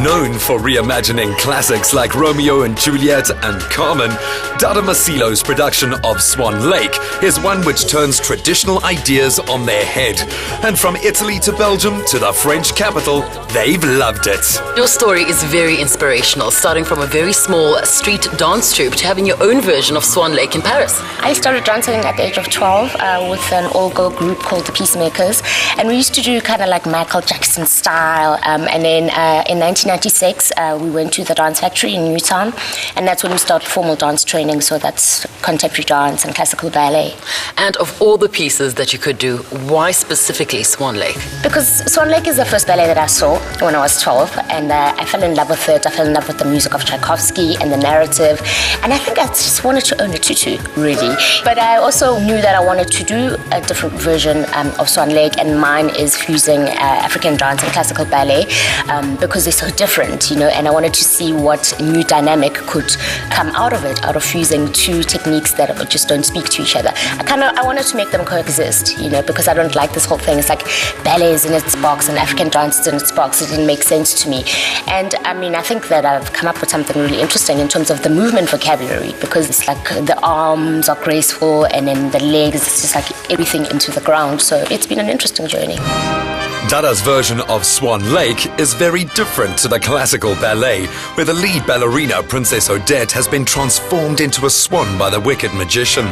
Known for reimagining classics like Romeo and Juliet and Carmen, Dada Masilo's production of Swan Lake is one which turns traditional ideas on their head. And from Italy to Belgium to the French capital, they've loved it. Your story is very inspirational, starting from a very small street dance troupe to having your own version of Swan Lake in Paris. I started dancing at the age of 12 with an all-girl group called the Peacemakers, and we used to do kind of like Michael Jackson style, and then in 1996 we went to the Dance Factory in Newtown, and that's when we started formal dance training, so that's contemporary dance and classical ballet. And of all the pieces that you could do, why specifically Swan Lake? Because Swan Lake is the first ballet that I saw when I was 12, and I fell in love with it. I fell in love with the music of Tchaikovsky and the narrative, and I think I just wanted to own a tutu, really. But I also knew that I wanted to do a different version of Swan Lake, and mine is fusing African dance and classical ballet because they're so different, you know, and I wanted to see what new dynamic could come out of it, out of fusing two techniques that just don't speak to each other. I wanted to make them coexist, you know, because I don't like this whole thing. It's like ballet is in its box and African dance is in its box. It didn't make sense to me. And I mean, I think that I've come up with something really interesting in terms of the movement vocabulary, because it's like the arms are graceful and then the legs, it's just like everything into the ground. So it's been an interesting journey. Dada's version of Swan Lake is very different to the classical ballet, where the lead ballerina, Princess Odette, has been transformed into a swan by the wicked magician.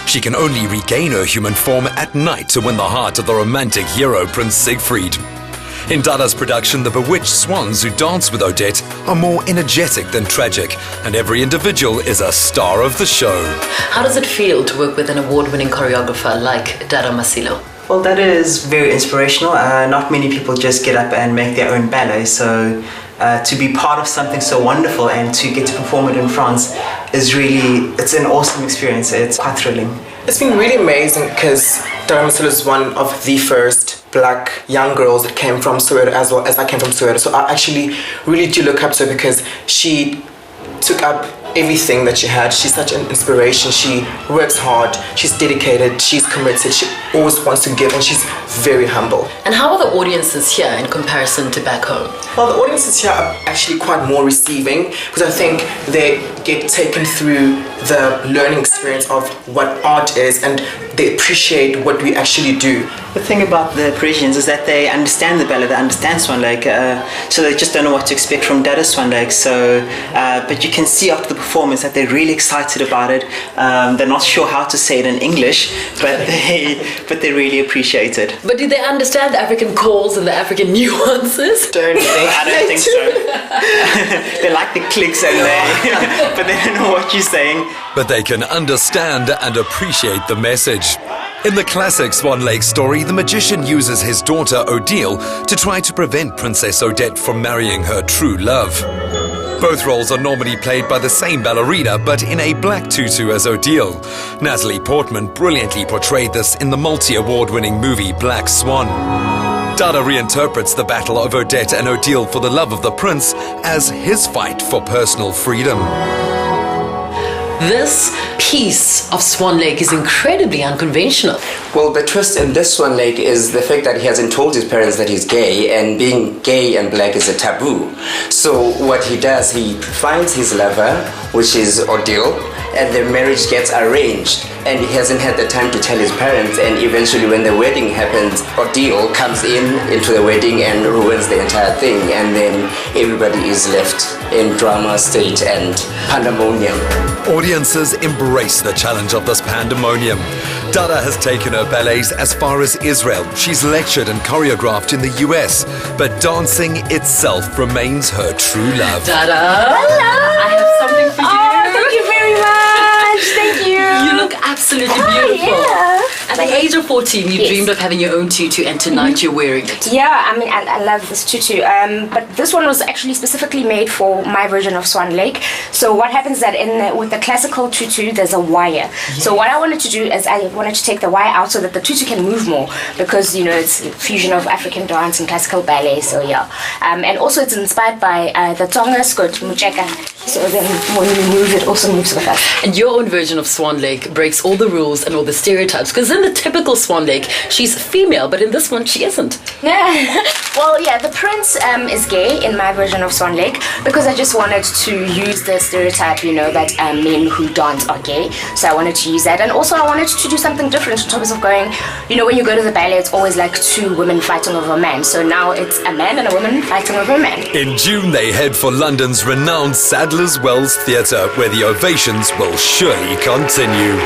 She can only regain her human form at night to win the heart of the romantic hero, Prince Siegfried. In Dada's production, the bewitched swans who dance with Odette are more energetic than tragic, and every individual is a star of the show. How does it feel to work with an award-winning choreographer like Dada Masilo? Well, that is very inspirational. Not many people just get up and make their own ballet, so to be part of something so wonderful and to get to perform it in France is really, it's an awesome experience. It's quite thrilling. It's been really amazing because Dada Masilo is one of the first black young girls that came from Soweto, as well as I came from Soweto. So I actually really do look up to her because she took up everything that she had. She's such an inspiration. She works hard, she's dedicated, she's committed, she always wants to give, and she's very humble. And how are the audiences here in comparison to back home? Well, the audiences here are actually quite more receiving, because I think they get taken through the learning experience of what art is, and they appreciate what we actually do. The thing about the Parisians is that they understand the ballet, they understand Swan Lake, so they just don't know what to expect from Dada Swan Lake. So, but you can see after the performance that they're really excited about it. They're not sure how to say it in English, but they really appreciate it. But do they understand the African calls and the African nuances? I don't think so. They like the clicks and but they don't know what you're saying. But they can understand and appreciate the message. In the classic Swan Lake story, the magician uses his daughter Odile to try to prevent Princess Odette from marrying her true love. Both roles are normally played by the same ballerina, but in a black tutu as Odile. Natalie Portman brilliantly portrayed this in the multi-award-winning movie Black Swan. Dada reinterprets the battle of Odette and Odile for the love of the prince as his fight for personal freedom. This piece of Swan Lake is incredibly unconventional. Well, the twist in this Swan Lake is the fact that he hasn't told his parents that he's gay, and being gay and black is a taboo. So what he does, he finds his lover, which is Odile, and the marriage gets arranged, and he hasn't had the time to tell his parents, and eventually when the wedding happens, Odile comes into the wedding and ruins the entire thing, and then everybody is left in drama state and pandemonium. Audiences embrace the challenge of this pandemonium. Dada has taken her ballets as far as Israel. She's lectured and choreographed in the US, but dancing itself remains her true love. Dada! Hello! I have something for you. Oh, thank you very much. Thank you. You look absolutely beautiful. Yeah. At the age of 14, you dreamed of having your own tutu, and tonight you're wearing it. Yeah, I mean, I love this tutu. But this one was actually specifically made for my version of Swan Lake. So what happens is that with the classical tutu, there's a wire. Yeah. So what I wanted to do is I wanted to take the wire out so that the tutu can move more, because, you know, it's a fusion of African dance and classical ballet. So yeah. And also it's inspired by the Tonga skirt, Mucheka. So then when we move, it also moves with us. And your own version of Swan Lake breaks all the rules and all the stereotypes, because in the typical Swan Lake, she's female, but in this one, she isn't. Well, yeah, the prince is gay in my version of Swan Lake because I just wanted to use the stereotype, that men who dance are gay. So I wanted to use that. And also I wanted to do something different in terms of going, when you go to the ballet, it's always like two women fighting over a man. So now it's a man and a woman fighting over a man. In June, they head for London's renowned Sadler's Wells Theatre, where the ovations will surely continue.